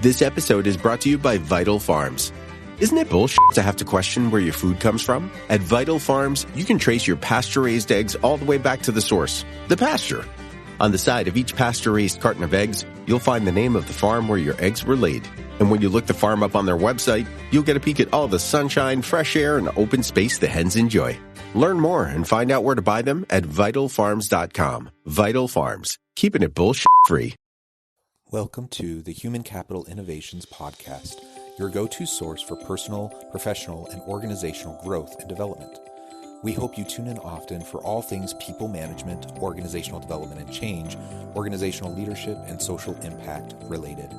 This episode is brought to you by Vital Farms. Isn't it bullshit to have to question where your food comes from? At Vital Farms, you can trace your pasture-raised eggs all the way back to the source, the pasture. On the side of each pasture-raised carton of eggs, you'll find the name of the farm where your eggs were laid. And when you look the farm up on their website, you'll get a peek at all the sunshine, fresh air, and open space the hens enjoy. Learn more and find out where to buy them at vitalfarms.com. Vital Farms, keeping it bullshit-free. Welcome to the Human Capital Innovations Podcast, your go-to source for personal, professional, and organizational growth and development. We hope you tune in often for all things people management, organizational development and change, organizational leadership, and social impact related.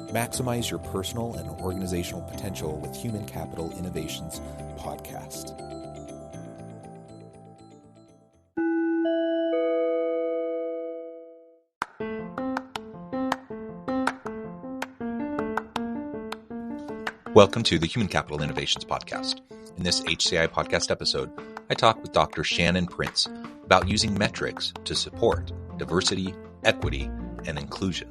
Maximize your personal and organizational potential with Human Capital Innovations Podcast. Welcome to the Human Capital Innovations Podcast. In this HCI podcast episode, I talk with Dr. Shannon Prince about using metrics to support diversity, equity, and inclusion.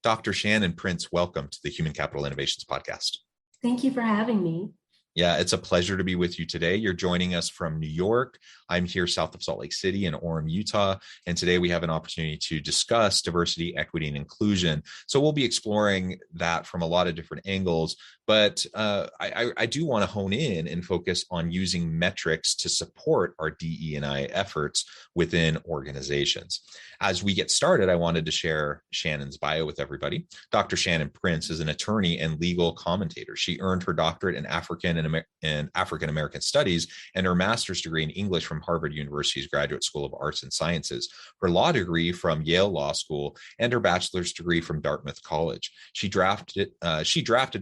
Dr. Shannon Prince, welcome to the Human Capital Innovations Podcast. Thank you for having me. Yeah, it's a pleasure to be with you today. You're joining us from New York. I'm here south of Salt Lake City in Orem, Utah. And today we have an opportunity to discuss diversity, equity, and inclusion. So we'll be exploring that from a lot of different angles. But I do want to hone in and focus on using metrics to support our DE&I efforts within organizations. As we get started, I wanted to share Shannon's bio with everybody. Dr. Shannon Prince is an attorney and legal commentator. She earned her doctorate in African American Studies and her master's degree in English from Harvard University's Graduate School of Arts and Sciences, her law degree from Yale Law School, and her bachelor's degree from Dartmouth College. She drafted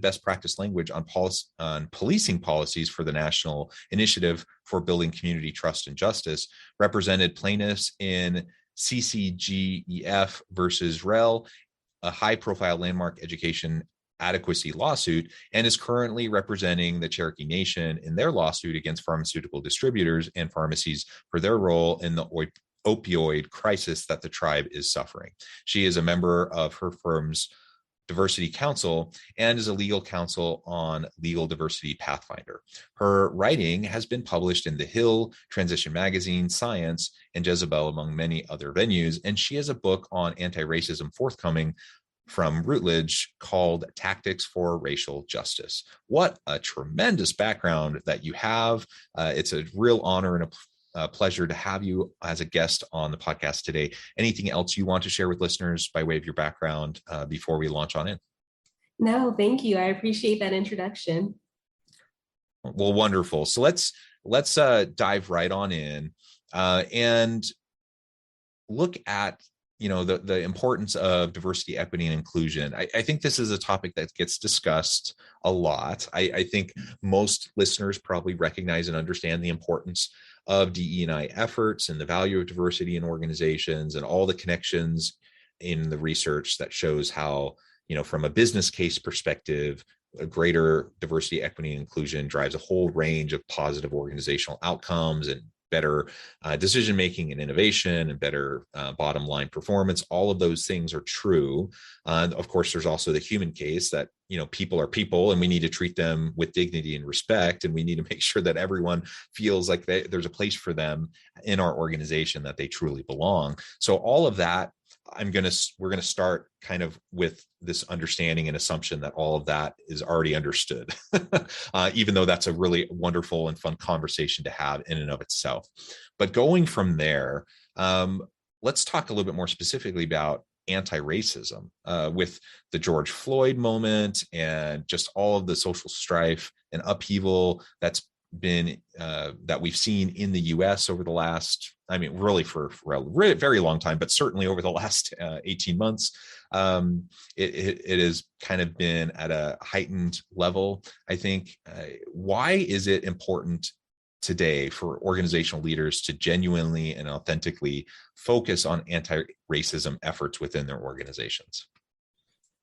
best practice language on policing policies for the National Initiative for Building Community Trust and Justice, represented plaintiffs in CCGEF versus REL, a high-profile landmark education adequacy lawsuit, and is currently representing the Cherokee Nation in their lawsuit against pharmaceutical distributors and pharmacies for their role in the opioid crisis that the tribe is suffering. She is a member of her firm's Diversity Council and is a legal counsel on Legal Diversity Pathfinder. Her writing has been published in The Hill, Transition Magazine, Science, and Jezebel, among many other venues, and she has a book on anti-racism forthcoming from Routledge called Tactics for Racial Justice. What a tremendous background that you have. It's a real honor and a pleasure to have you as a guest on the podcast today. Anything else you want to share with listeners by way of your background before we launch on in? No, thank you. I appreciate that introduction. Well, wonderful. So let's dive right on in and look at the importance of diversity, equity, and inclusion. I think this is a topic that gets discussed a lot. I think most listeners probably recognize and understand the importance of DE&I efforts and the value of diversity in organizations and all the connections in the research that shows how, from a business case perspective, a greater diversity, equity, and inclusion drives a whole range of positive organizational outcomes and better decision-making and innovation and better bottom line performance. All of those things are true. Of course, there's also the human case that, people are people and we need to treat them with dignity and respect. And we need to make sure that everyone feels like there's a place for them in our organization, that they truly belong. So all of that, we're going to start kind of with this understanding and assumption that all of that is already understood, even though that's a really wonderful and fun conversation to have in and of itself. But going from there, let's talk a little bit more specifically about anti-racism with the George Floyd moment and just all of the social strife and upheaval that's been that we've seen in the U.S. over the last, really for a very long time, but certainly over the last 18 months, it has kind of been at a heightened level. I think, why is it important today for organizational leaders to genuinely and authentically focus on anti-racism efforts within their organizations?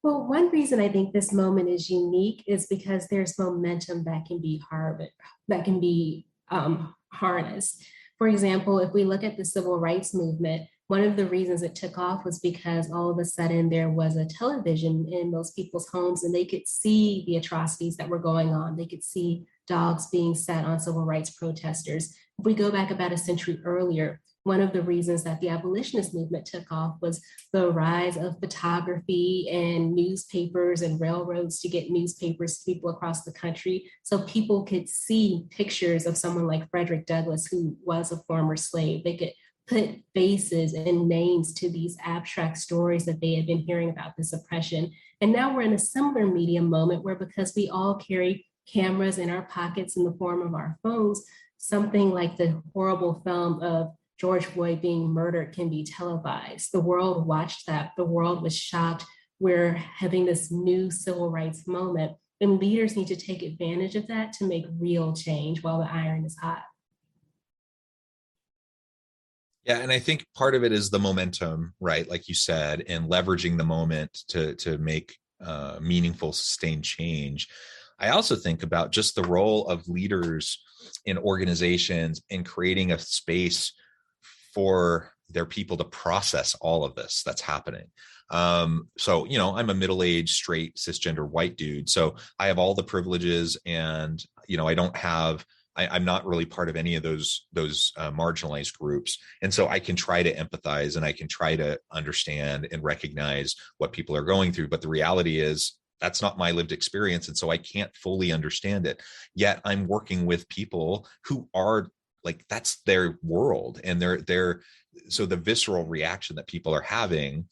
Well, one reason I think this moment is unique is because there's momentum that can be harnessed. For example, if we look at the civil rights movement, one of the reasons it took off was because all of a sudden there was a television in most people's homes and they could see the atrocities that were going on. They could see dogs being set on civil rights protesters. If we go back about a century earlier, one of the reasons that the abolitionist movement took off was the rise of photography and newspapers and railroads to get newspapers to people across the country. So people could see pictures of someone like Frederick Douglass, who was a former slave. They could put faces and names to these abstract stories that they had been hearing about this oppression. And now we're in a similar media moment where, because we all carry cameras in our pockets in the form of our phones, something like the horrible film of George Floyd being murdered can be televised. The world watched that. The world was shocked. We're having this new civil rights moment, and leaders need to take advantage of that to make real change while the iron is hot. Yeah, and I think part of it is the momentum, right? Like you said, and leveraging the moment to make meaningful, sustained change. I also think about just the role of leaders in organizations in creating a space for their people to process all of this that's happening. So, I'm a middle-aged, straight, cisgender white dude. So I have all the privileges, and, I'm not really part of any of those marginalized groups. And so I can try to empathize and I can try to understand and recognize what people are going through. But the reality is that's not my lived experience. And so I can't fully understand it. Yet I'm working with people who are like, that's their world. And so the visceral reaction that people are having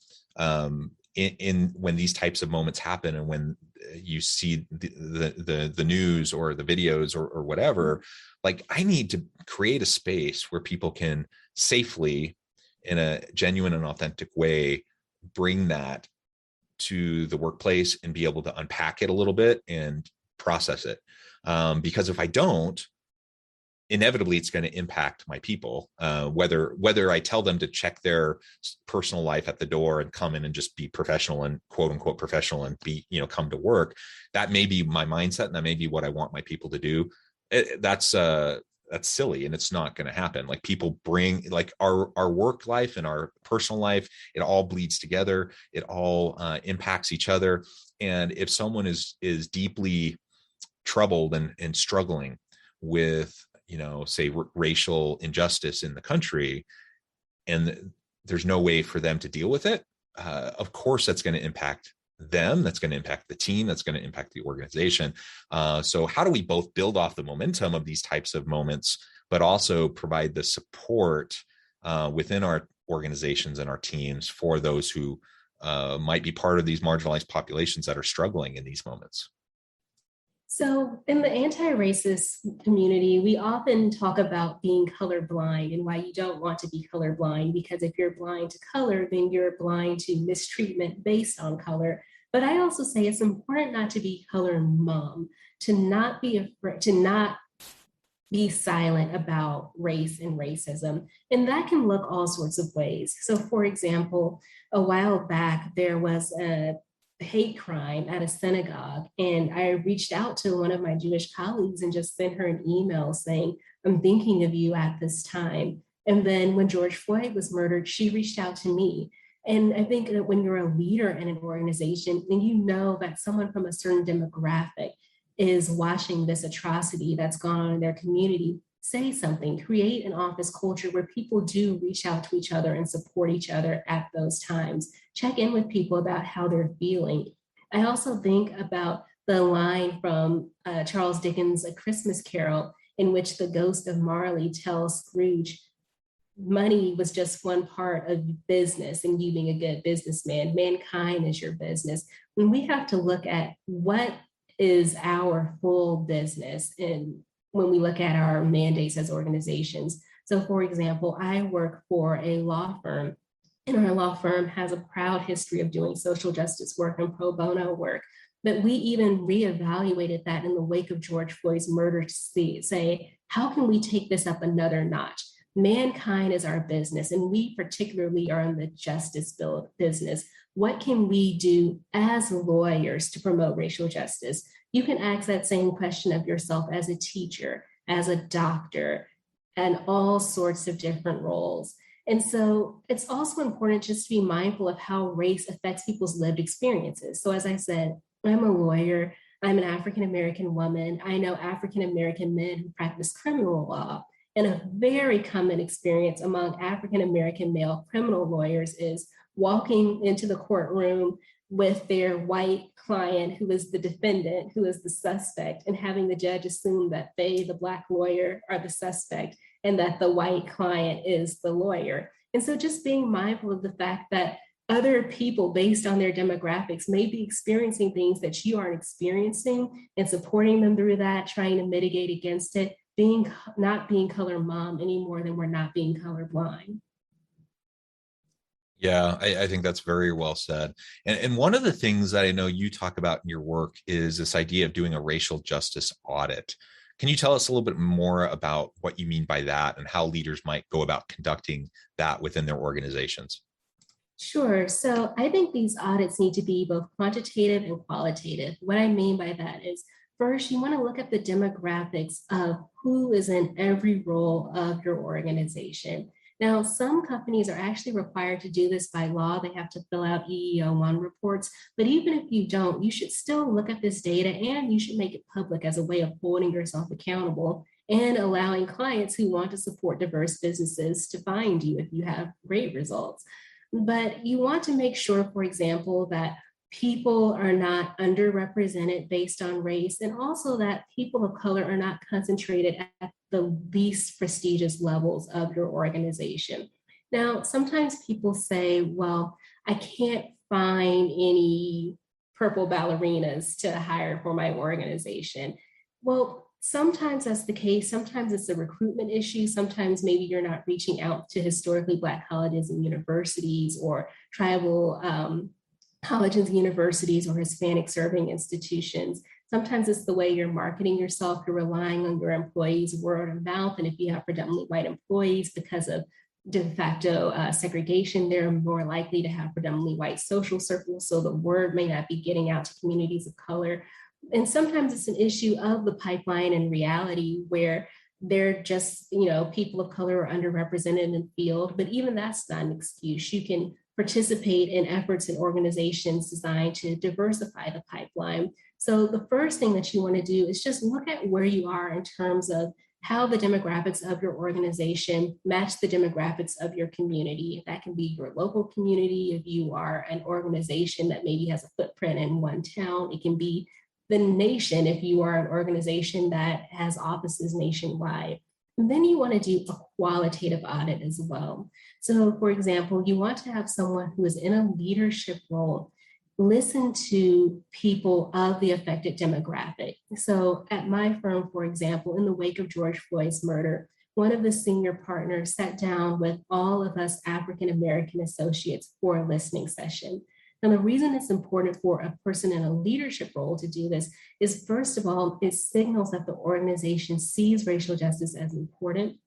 in when these types of moments happen, and when you see the news or the videos or whatever, like, I need to create a space where people can safely, in a genuine and authentic way, bring that to the workplace and be able to unpack it a little bit and process it. Because if I don't, inevitably it's going to impact my people, whether I tell them to check their personal life at the door and come in and just be professional and quote unquote professional and be, come to work. That may be my mindset, and that may be what I want my people to do. That's silly, and it's not going to happen. Like, people bring, like, our work life and our personal life, it all bleeds together. It all impacts each other. And if someone is deeply troubled and struggling with, say, racial injustice in the country, and there's no way for them to deal with it, of course that's going to impact them, that's going to impact the team, that's going to impact the organization. So how do we both build off the momentum of these types of moments, but also provide the support within our organizations and our teams for those who might be part of these marginalized populations that are struggling in these moments? So in the anti-racist community, we often talk about being colorblind and why you don't want to be colorblind, because if you're blind to color, then you're blind to mistreatment based on color. But I also say it's important not to be color mum, to not be afraid, to not be silent about race and racism. And that can look all sorts of ways. So for example, a while back, there was a hate crime at a synagogue. And I reached out to one of my Jewish colleagues and just sent her an email saying, I'm thinking of you at this time. And then when George Floyd was murdered, she reached out to me. And I think that when you're a leader in an organization, and you know that someone from a certain demographic is watching this atrocity that's gone on in their community, say something, create an office culture where people do reach out to each other and support each other at those times. Check in with people about how they're feeling. I also think about the line from Charles Dickens' A Christmas Carol, in which the ghost of Marley tells Scrooge, money was just one part of business and you being a good businessman. Mankind is your business. When we have to look at what is our full business, and when we look at our mandates as organizations. So for example, I work for a law firm, and our law firm has a proud history of doing social justice work and pro bono work. But we even reevaluated that in the wake of George Floyd's murder to say, how can we take this up another notch? Mankind is our business, and we particularly are in the justice business. What can we do as lawyers to promote racial justice? You can ask that same question of yourself as a teacher, as a doctor, and all sorts of different roles. And so it's also important just to be mindful of how race affects people's lived experiences. So as I said, I'm a lawyer, I'm an African-American woman. I know African-American men who practice criminal law. And a very common experience among African-American male criminal lawyers is walking into the courtroom with their white client, who is the defendant, who is the suspect, and having the judge assume that they, the Black lawyer, are the suspect and that the white client is the lawyer. And so just being mindful of the fact that other people, based on their demographics, may be experiencing things that you aren't experiencing, and supporting them through that, trying to mitigate against it, not being color mom any more than we're not being colorblind. Yeah, I think that's very well said. And one of the things that I know you talk about in your work is this idea of doing a racial justice audit. Can you tell us a little bit more about what you mean by that and how leaders might go about conducting that within their organizations? Sure. So I think these audits need to be both quantitative and qualitative. What I mean by that is, first, you want to look at the demographics of who is in every role of your organization. Now, some companies are actually required to do this by law. They have to fill out EEO-1 reports. But even if you don't, you should still look at this data, and you should make it public as a way of holding yourself accountable and allowing clients who want to support diverse businesses to find you if you have great results. But you want to make sure, for example, that people are not underrepresented based on race, and also that people of color are not concentrated at the least prestigious levels of your organization. Now, sometimes people say, well, I can't find any purple ballerinas to hire for my organization. Well, sometimes that's the case. Sometimes it's a recruitment issue. Sometimes maybe you're not reaching out to historically Black colleges and universities, or tribal colleges and universities, or Hispanic serving institutions. Sometimes it's the way you're marketing yourself. You're relying on your employees' word of mouth. And if you have predominantly white employees, because of de facto segregation, they're more likely to have predominantly white social circles. So the word may not be getting out to communities of color. And sometimes it's an issue of the pipeline and reality, where they're just, people of color are underrepresented in the field. But even that's not an excuse. You can participate in efforts and organizations designed to diversify the pipeline. So the first thing that you want to do is just look at where you are in terms of how the demographics of your organization match the demographics of your community. That can be your local community if you are an organization that maybe has a footprint in one town. It can be the nation if you are an organization that has offices nationwide. And then you want to do a qualitative audit as well. So, for example, you want to have someone who is in a leadership role listen to people of the affected demographic. So at my firm, for example, in the wake of George Floyd's murder, one of the senior partners sat down with all of us African-American associates for a listening session. Now, the reason it's important for a person in a leadership role to do this is, first of all, it signals that the organization sees racial justice as important.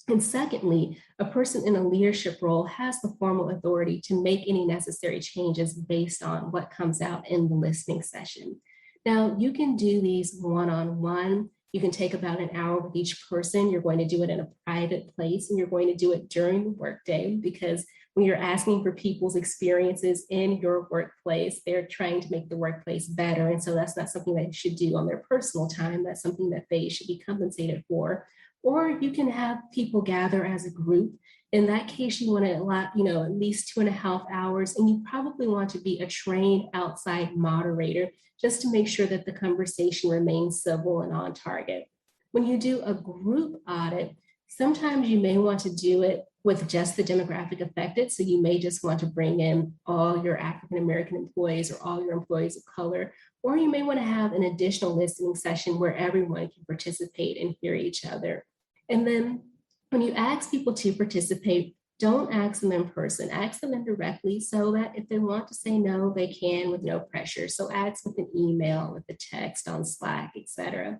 And secondly, a person in a leadership role has the formal authority to make any necessary changes based on what comes out in the listening session. Now, you can do these one-on-one. You can take about an hour with each person. You're going to do it in a private place, and you're going to do it during the workday, because when you're asking for people's experiences in your workplace, they're trying to make the workplace better. And so that's not something that you should do on their personal time. That's something that they should be compensated for. Or you can have people gather as a group. In that case, you want to allot, at least 2.5 hours, and you probably want to be a trained outside moderator just to make sure that the conversation remains civil and on target. When you do a group audit, sometimes you may want to do it with just the demographic affected. So you may just want to bring in all your African-American employees or all your employees of color, or you may want to have an additional listening session where everyone can participate and hear each other. And then when you ask people to participate, don't ask them in person, ask them indirectly, so that if they want to say no, they can with no pressure. So ask with an email, with a text on Slack, etc.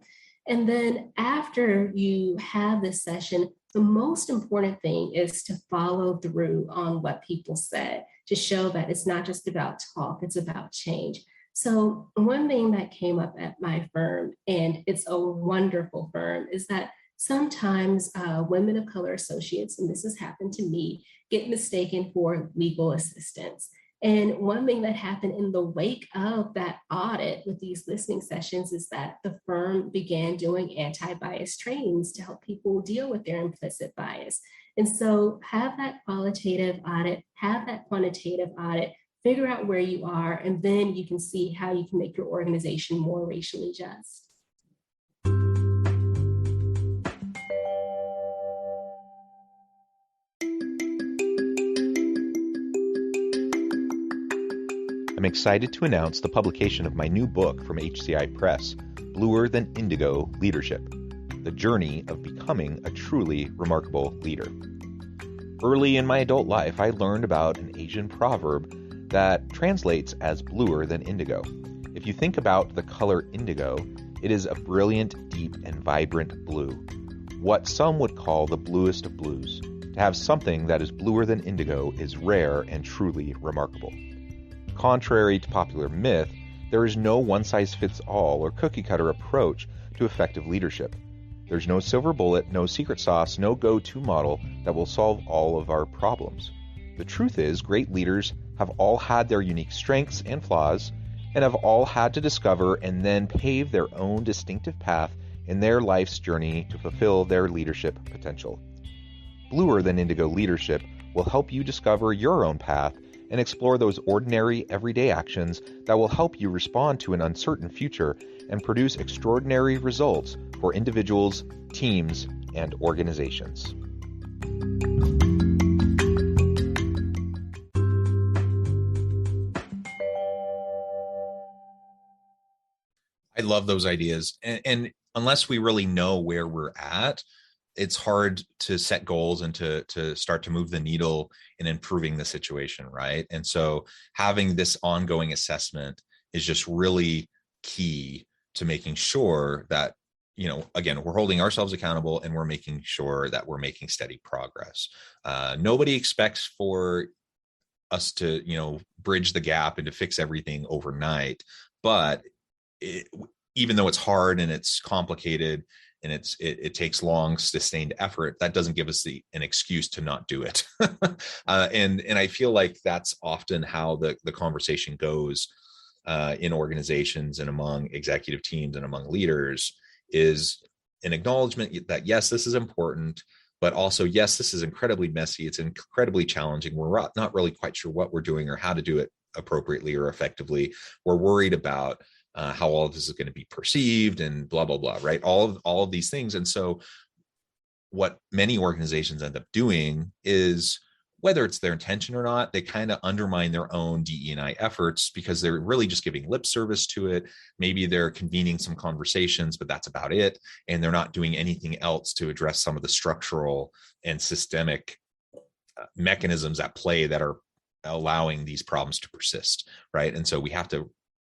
And then after you have this session, the most important thing is to follow through on what people said to show that it's not just about talk, it's about change. So one thing that came up at my firm, and it's a wonderful firm, is that sometimes women of color associates, and this has happened to me, get mistaken for legal assistants. And one thing that happened in the wake of that audit with these listening sessions is that the firm began doing anti-bias trainings to help people deal with their implicit bias. And so have that qualitative audit, have that quantitative audit, figure out where you are, and then you can see how you can make your organization more racially just. I'm excited to announce the publication of my new book from HCI Press, Bluer Than Indigo Leadership: The Journey of Becoming a Truly Remarkable Leader. Early in my adult life, I learned about an Asian proverb that translates as bluer than indigo. If you think about the color indigo, it is a brilliant, deep, and vibrant blue, what some would call the bluest of blues. To have something that is bluer than indigo is rare and truly remarkable. Contrary to popular myth, there is no one-size-fits-all or cookie-cutter approach to effective leadership. There's no silver bullet, no secret sauce, no go-to model that will solve all of our problems. The truth is, great leaders have all had their unique strengths and flaws, and have all had to discover and then pave their own distinctive path in their life's journey to fulfill their leadership potential. Bluer Than Indigo Leadership will help you discover your own path and explore those ordinary, everyday actions that will help you respond to an uncertain future and produce extraordinary results for individuals, teams, and organizations. I love those ideas. And unless we really know where we're at, it's hard to set goals and to start to move the needle in improving the situation, right? And so having this ongoing assessment is just really key to making sure that, again, we're holding ourselves accountable and we're making sure that we're making steady progress. Nobody expects for us to, bridge the gap and to fix everything overnight, but even though it's hard and it's complicated and it takes long, sustained effort, that doesn't give us an excuse to not do it. And I feel like that's often how the conversation goes in organizations and among executive teams and among leaders, is an acknowledgement that, yes, this is important, but also, yes, this is incredibly messy. It's incredibly challenging. We're not really quite sure what we're doing or how to do it appropriately or effectively. We're worried about how all of this is going to be perceived and blah, blah, blah, right? All of these things. And so what many organizations end up doing is, whether it's their intention or not, they kind of undermine their own DE&I efforts because they're really just giving lip service to it. Maybe they're convening some conversations, but that's about it. And they're not doing anything else to address some of the structural and systemic mechanisms at play that are allowing these problems to persist, right? And so we have to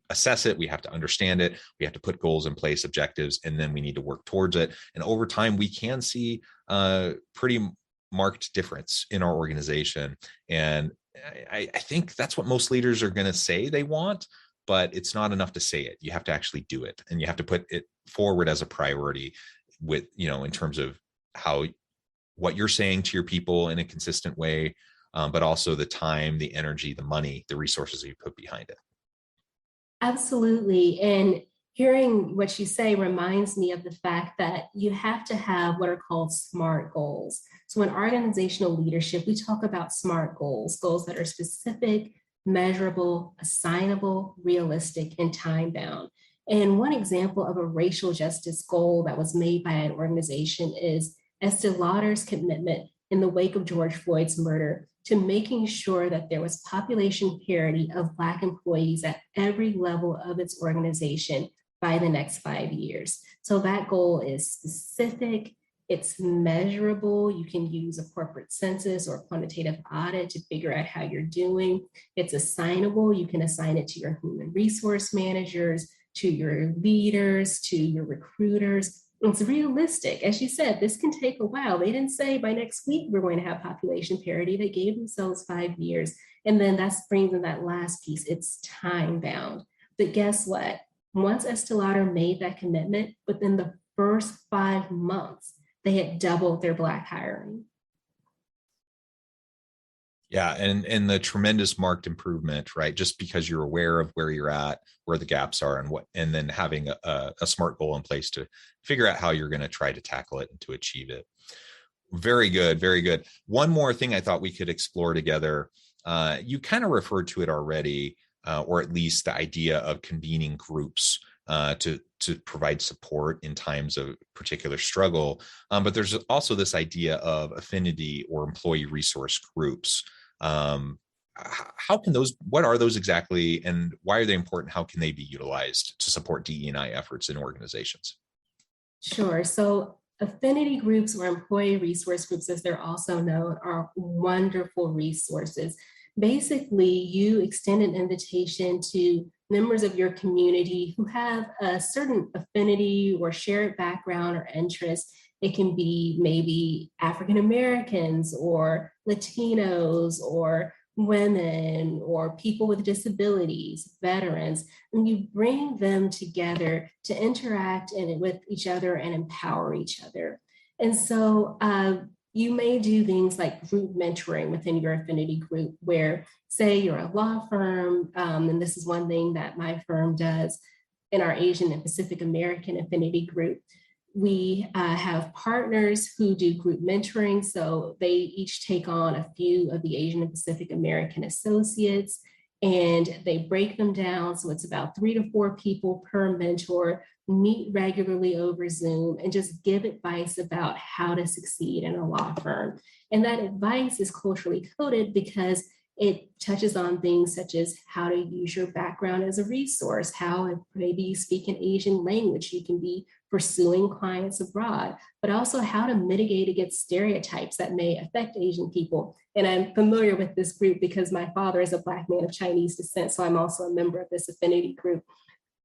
assess it, we have to understand it, we have to put goals in place, objectives, and then we need to work towards it. And over time, we can see pretty marked difference in our organization. And I think that's what most leaders are going to say they want, but it's not enough to say it. You have to actually do it, and you have to put it forward as a priority with, in terms of what you're saying to your people in a consistent way, but also the time, the energy, the money, the resources that you put behind it. Absolutely. And hearing what you say reminds me of the fact that you have to have what are called SMART goals. So in organizational leadership, we talk about SMART goals, goals that are specific, measurable, assignable, realistic, and time-bound. And one example of a racial justice goal that was made by an organization is Estee Lauder's commitment in the wake of George Floyd's murder to making sure that there was population parity of Black employees at every level of its organization by the next 5 years. So that goal is specific, it's measurable. You can use a corporate census or quantitative audit to figure out how you're doing. It's assignable. You can assign it to your human resource managers, to your leaders, to your recruiters. It's realistic. As you said, this can take a while. They didn't say by next week we're going to have population parity. They gave themselves 5 years. And then that brings in that last piece. It's time bound. But guess what? Once Estee Lauder made that commitment, within the first 5 months, they had doubled their Black hiring. Yeah, and the tremendous marked improvement, right? Just because you're aware of where you're at, where the gaps are, and then having a smart goal in place to figure out how you're going to try to tackle it and to achieve it. Very good, very good. One more thing I thought we could explore together. You kind of referred to it already, or at least the idea of convening groups to provide support in times of particular struggle. But there's also this idea of affinity or employee resource groups. How can those, what are those exactly, and why are they important? How can they be utilized to support DE&I efforts in organizations? Sure. So affinity groups or employee resource groups, as they're also known, are wonderful resources. Basically, you extend an invitation to members of your community who have a certain affinity or shared background or interest. It can be maybe African Americans or Latinos or women or people with disabilities, veterans, and you bring them together to interact with each other and empower each other. And so you may do things like group mentoring within your affinity group where, say you're a law firm, and this is one thing that my firm does in our Asian and Pacific American affinity group. We have partners who do group mentoring. So they each take on a few of the Asian and Pacific American associates, and they break them down. So it's about 3 to 4 people per mentor, meet regularly over Zoom, and just give advice about how to succeed in a law firm. And that advice is culturally coded because it touches on things such as how to use your background as a resource, how if maybe you speak an Asian language, you can be pursuing clients abroad, but also how to mitigate against stereotypes that may affect Asian people. And I'm familiar with this group because my father is a Black man of Chinese descent, so I'm also a member of this affinity group.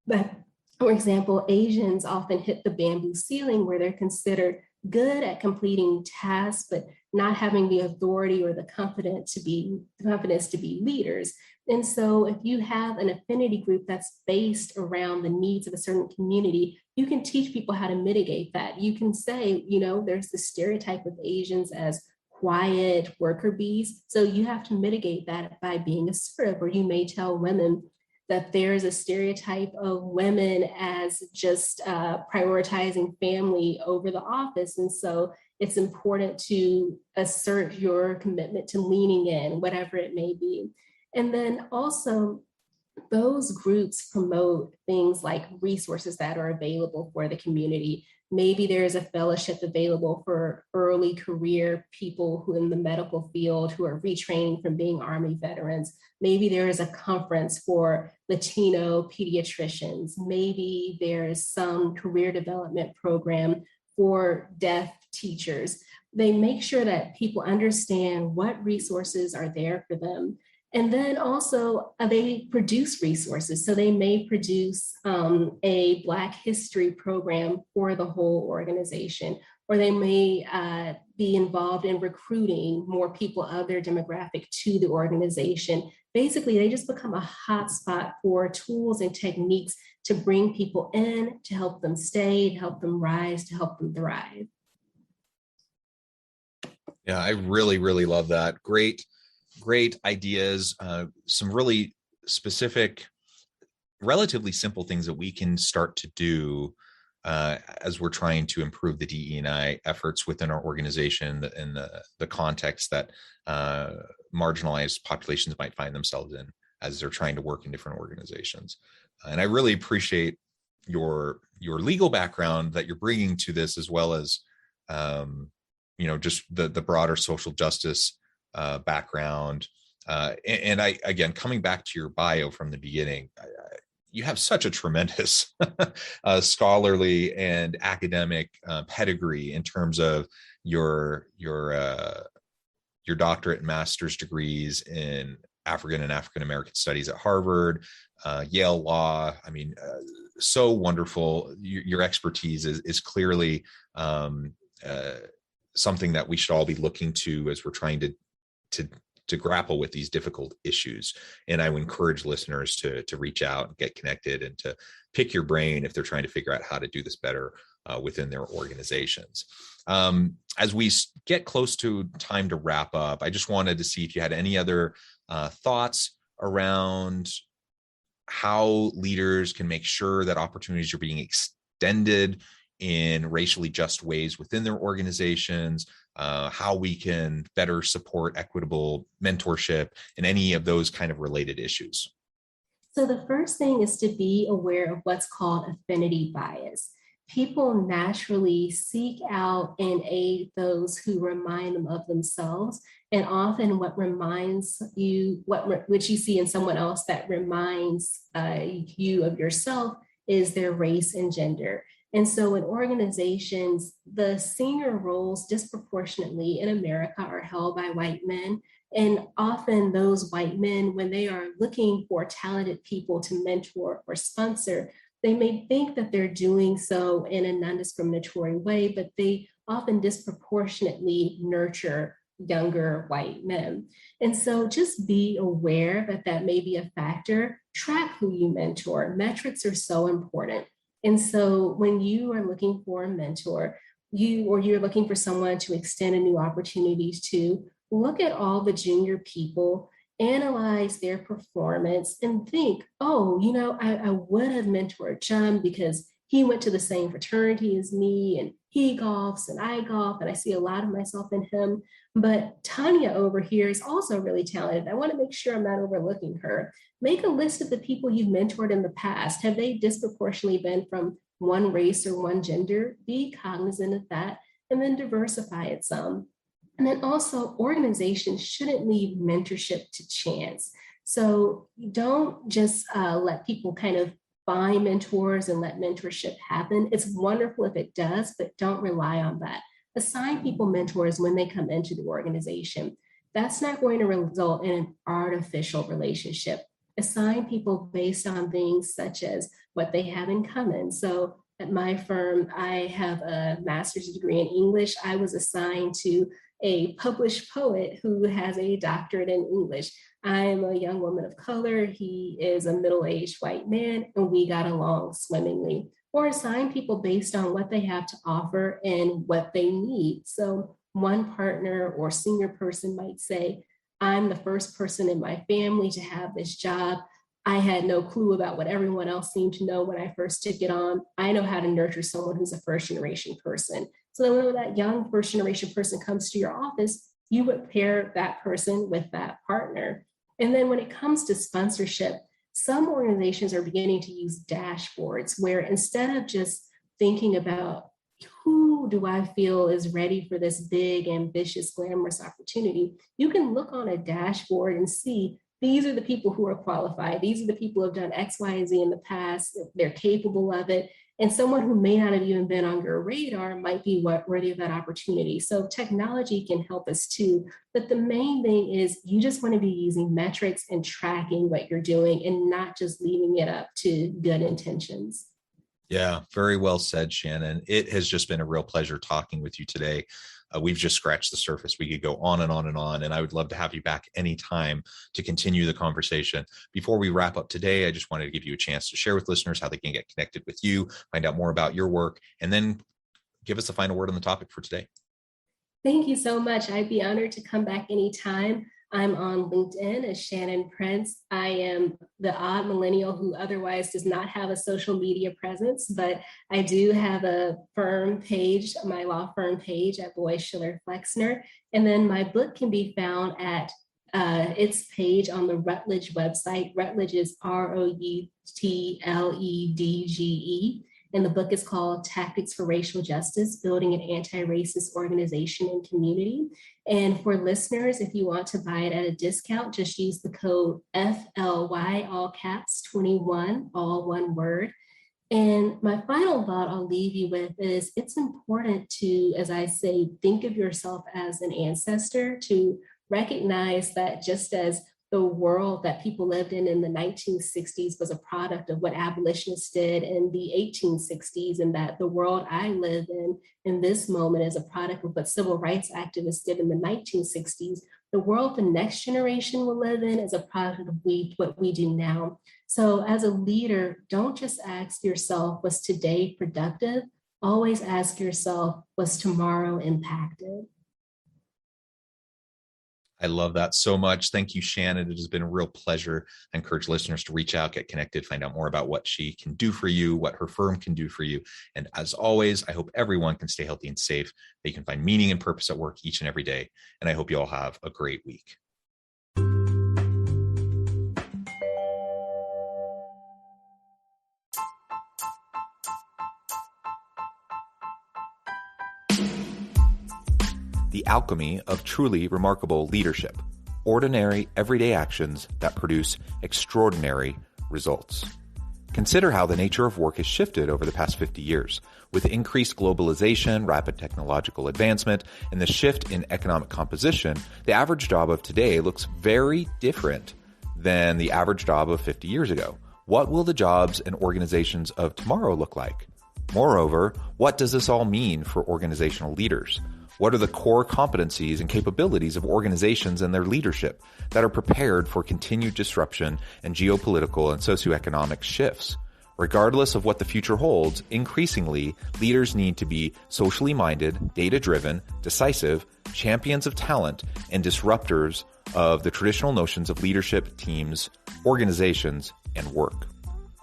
But for example, Asians often hit the bamboo ceiling where they're considered good at completing tasks, but not having the authority or the confidence to be leaders. And so if you have an affinity group that's based around the needs of a certain community, you can teach people how to mitigate that. You can say, there's the stereotype of Asians as quiet worker bees. So you have to mitigate that by being assertive, or you may tell women that there's a stereotype of women as just prioritizing family over the office. And so it's important to assert your commitment to leaning in, whatever it may be. And then also, those groups promote things like resources that are available for the community. Maybe there's a fellowship available for early career people who in the medical field who are retraining from being Army veterans. Maybe there is a conference for Latino pediatricians. Maybe there's some career development program for deaf teachers. They make sure that people understand what resources are there for them. And then also they produce resources. So they may produce a Black history program for the whole organization, or they may be involved in recruiting more people of their demographic to the organization. Basically, they just become a hotspot for tools and techniques to bring people in, to help them stay, to help them rise, to help them thrive. Yeah, I really, really love that. Great ideas, some really specific, relatively simple things that we can start to do as we're trying to improve the DE&I efforts within our organization and the context that marginalized populations might find themselves in as they're trying to work in different organizations. And I really appreciate your legal background that you're bringing to this, as well as just the broader social justice background. And I, again, coming back to your bio from the beginning, you have such a tremendous scholarly and academic pedigree in terms of your doctorate and master's degrees in African and African American studies at Harvard, Yale Law. I mean, so wonderful. Your expertise is clearly something that we should all be looking to as we're trying to grapple with these difficult issues. And I would encourage listeners to reach out and get connected and to pick your brain if they're trying to figure out how to do this better within their organizations. As we get close to time to wrap up, I just wanted to see if you had any other thoughts around how leaders can make sure that opportunities are being extended in racially just ways within their organizations, how we can better support equitable mentorship and any of those kind of related issues. So the first thing is to be aware of what's called affinity bias. People naturally seek out and aid those who remind them of themselves. And often what reminds you, what you see in someone else that reminds you of yourself is their race and gender. And so in organizations, the senior roles disproportionately in America are held by white men. And often those white men, when they are looking for talented people to mentor or sponsor, they may think that they're doing so in a non-discriminatory way, but they often disproportionately nurture younger white men. And so just be aware that that may be a factor. Track who you mentor. Metrics are so important. And so when you are looking for a mentor, you're looking for someone to extend a new opportunities to, look at all the junior people, analyze their performance, and think, oh, I would have mentored John because he went to the same fraternity as me and he golfs and I golf and I see a lot of myself in him. But Tanya over here is also really talented. I want to make sure I'm not overlooking her. Make a list of the people you've mentored in the past. Have they disproportionately been from one race or one gender? Be cognizant of that and then diversify it some. And then also organizations shouldn't leave mentorship to chance. So don't just let people kind of find mentors and let mentorship happen. It's wonderful if it does, but don't rely on that. Assign people mentors when they come into the organization. That's not going to result in an artificial relationship. Assign people based on things such as what they have in common. So at my firm, I have a master's degree in English. I was assigned to a published poet who has a doctorate in English. I'm a young woman of color. He is a middle-aged white man, and we got along swimmingly. Or assign people based on what they have to offer and what they need. So one partner or senior person might say, I'm the first person in my family to have this job. I had no clue about what everyone else seemed to know when I first took it on. I know how to nurture someone who's a first generation person. So then when that young first generation person comes to your office, you would pair that person with that partner. And then when it comes to sponsorship, some organizations are beginning to use dashboards where instead of just thinking about who do I feel is ready for this big, ambitious, glamorous opportunity, you can look on a dashboard and see these are the people who are qualified. These are the people who have done X, Y, and Z in the past. They're capable of it. And someone who may not have even been on your radar might be worthy of that opportunity. So technology can help us too. But the main thing is you just want to be using metrics and tracking what you're doing and not just leaving it up to good intentions. Yeah, very well said, Shannon. It has just been a real pleasure talking with you today. We've just scratched the surface. We could go on and on and on, and I would love to have you back anytime to continue the conversation. Before we wrap up today, I just wanted to give you a chance to share with listeners how they can get connected with you, find out more about your work, and then give us a final word on the topic for today. Thank you so much. I'd be honored to come back anytime. I'm on LinkedIn as Shannon Prince. I am the odd millennial who otherwise does not have a social media presence, but I do have a firm page, my law firm page at Boies Schiller Flexner. And then my book can be found at its page on the Routledge website. Routledge is Routledge. And the book is called Tactics for Racial Justice, Building an Anti-Racist Organization and Community. And for listeners, if you want to buy it at a discount, just use the code FLY, all caps, 21, all one word. And my final thought I'll leave you with is it's important to, as I say, think of yourself as an ancestor, to recognize that just as the world that people lived in the 1960s was a product of what abolitionists did in the 1860s, and that the world I live in this moment is a product of what civil rights activists did in the 1960s. The world the next generation will live in is a product of what we do now. So as a leader, don't just ask yourself, was today productive? Always ask yourself, was tomorrow impacted? I love that so much. Thank you, Shannon. It has been a real pleasure. I encourage listeners to reach out, get connected, find out more about what she can do for you, what her firm can do for you. And as always, I hope everyone can stay healthy and safe, that you can find meaning and purpose at work each and every day. And I hope you all have a great week. The alchemy of truly remarkable leadership. Ordinary, everyday actions that produce extraordinary results. Consider how the nature of work has shifted over the past 50 years. With increased globalization, rapid technological advancement, and the shift in economic composition, the average job of today looks very different than the average job of 50 years ago. What will the jobs and organizations of tomorrow look like? Moreover, what does this all mean for organizational leaders? What are the core competencies and capabilities of organizations and their leadership that are prepared for continued disruption and geopolitical and socioeconomic shifts? Regardless of what the future holds, increasingly, leaders need to be socially minded, data-driven, decisive, champions of talent, and disruptors of the traditional notions of leadership, teams, organizations, and work.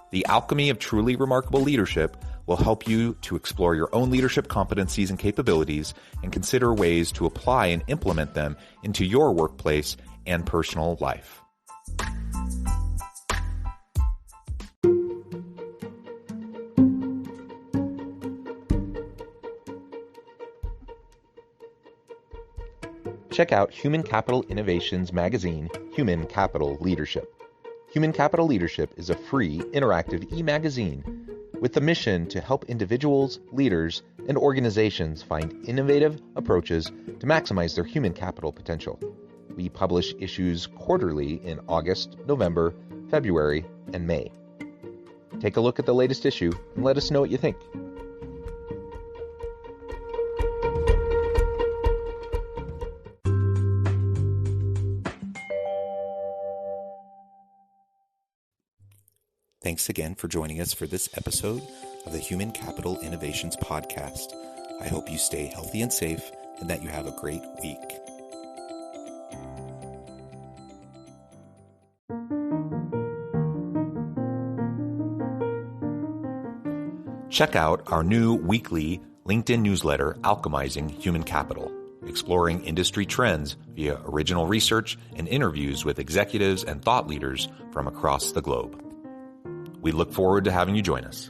The alchemy of truly remarkable leadership will help you to explore your own leadership competencies and capabilities and consider ways to apply and implement them into your workplace and personal life. Check out Human Capital Innovations magazine, Human Capital Leadership. Human Capital Leadership is a free, interactive e-magazine with the mission to help individuals, leaders, and organizations find innovative approaches to maximize their human capital potential. We publish issues quarterly in August, November, February, and May. Take a look at the latest issue and let us know what you think. Thanks again for joining us for this episode of the Human Capital Innovations Podcast. I hope you stay healthy and safe and that you have a great week. Check out our new weekly LinkedIn newsletter, Alchemizing Human Capital, exploring industry trends via original research and interviews with executives and thought leaders from across the globe. We look forward to having you join us.